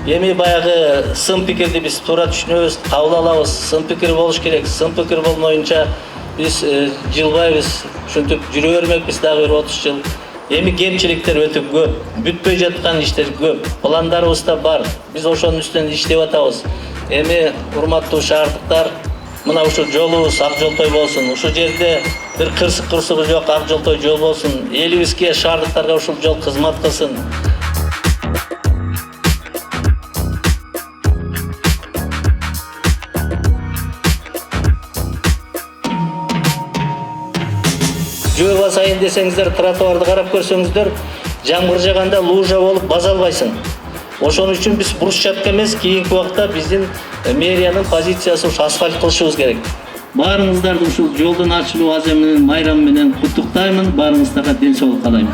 Эми баягы сын пикирди биз туура түшүнөбүз, кабыл алабыз. Сын пикир болуш керек. Сын пикир болмоюнча биз жылбайбыз. Ушинтип жүрө бермекпиз дагы 30 жыл. Эми кемчиликтер өтө көп. Бүтпөй жаткан иштер көп. Пландарыбыз да бар. Биз ошонун үстүнөн иштеп атабыз. Эми урматтуу шаардыктар, мына ушул жолубуз ак жолтой болсун. Ушул жерде бир кырсык-кырсыгы жок ак жолтой жол болсун. Элибизге, шаардыктарга ушул жол кызмат кылсын. Жөө басайын десеңиздер, тротуарды карап көрсөңүздөр, жамгыр жаганда лужа болуп база албайсың. Ошон үчүн биз брусчатка эмес, кийинки убакта биздин мэриянын позициясы ушу асфальт кылышыбыз керек. Баарыңыздарды ушул жолдун ачылуу аземинин майрамы менен куттуктаймын. Баарыңыздарга ден соолук каалайм.